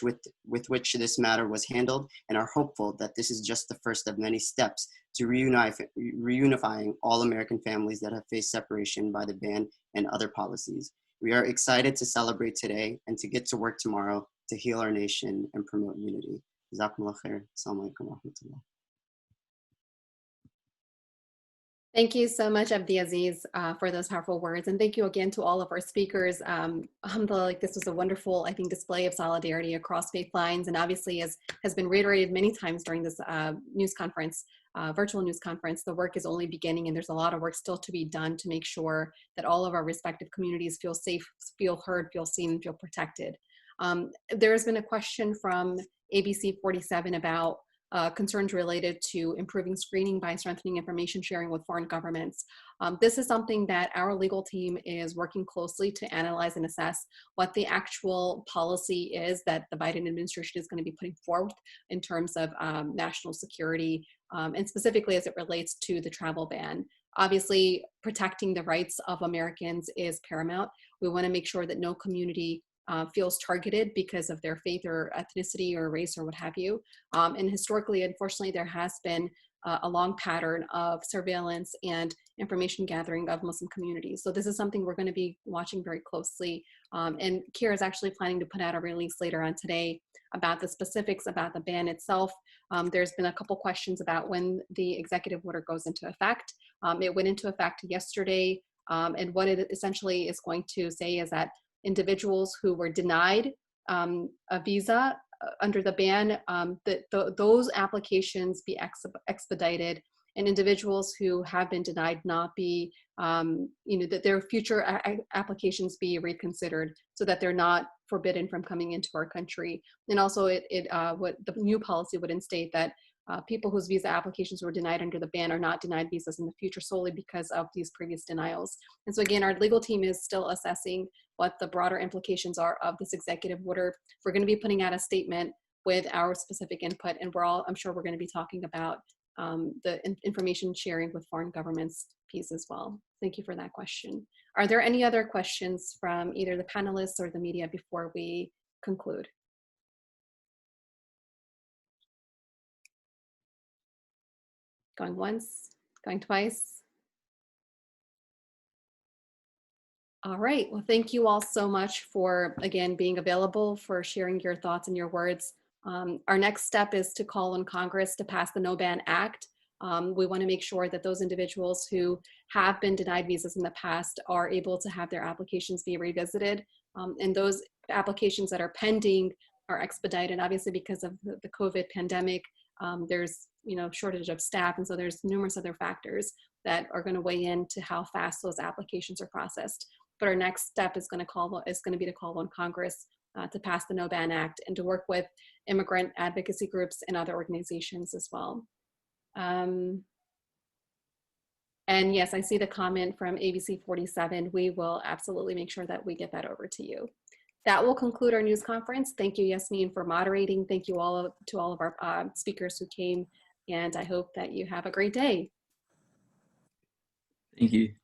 which this matter was handled and are hopeful that this is just the first of many steps to reunifying all American families that have faced separation by the ban and other policies. We are excited to celebrate today and to get to work tomorrow to heal our nation and promote unity. Jazakumullah khair. Assalamu alaikum wa rahmatullah. Thank you so much, Abdiaziz, for those powerful words. And thank you again to all of our speakers. Alhamdulillah, this was a wonderful, I think, display of solidarity across faith lines. And obviously, as has been reiterated many times during this news conference, virtual news conference, the work is only beginning and there's a lot of work still to be done to make sure that all of our respective communities feel safe, feel heard, feel seen, feel protected. There has been a question from ABC 47 about concerns related to improving screening by strengthening information sharing with foreign governments. This is something that our legal team is working closely to analyze and assess what the actual policy is that the Biden administration is going to be putting forward in terms of national security, and specifically as it relates to the travel ban. Obviously, protecting the rights of Americans is paramount. We want to make sure that no community feels targeted because of their faith or ethnicity or race or what have you. And historically, unfortunately, there has been a long pattern of surveillance and information gathering of Muslim communities. So this is something we're going to be watching very closely. And CAIR is actually planning to put out a release later on today about the specifics about the ban itself. There's been a couple questions about when the executive order goes into effect. It went into effect yesterday. And what it essentially is going to say is that individuals who were denied a visa under the ban, those applications be expedited, and individuals who have been denied not be, that their future applications be reconsidered so that they're not forbidden from coming into our country. And also what the new policy would instate that people whose visa applications were denied under the ban are not denied visas in the future solely because of these previous denials. And so again, our legal team is still assessing what the broader implications are of this executive order. We're going to be putting out a statement with our specific input, and I'm sure we're going to be talking about the information sharing with foreign governments piece as well. Thank you for that question. Are there any other questions from either the panelists or the media before we conclude? Going once, going twice. All right, well, thank you all so much for, again, being available, for sharing your thoughts and your words. Our next step is to call on Congress to pass the No Ban Act. We want to make sure that those individuals who have been denied visas in the past are able to have their applications be revisited. And those applications that are pending are expedited, obviously because of the COVID pandemic. There's shortage of staff, and so there's numerous other factors that are going to weigh into how fast those applications are processed. But our next step is going to be to call on Congress to pass the No Ban Act and to work with immigrant advocacy groups and other organizations as well. And yes, I see the comment from ABC 47. We will absolutely make sure that we get that over to you. That will conclude our news conference. Thank you, Yasmin, for moderating. Thank you to all of our speakers who came, and I hope that you have a great day. Thank you.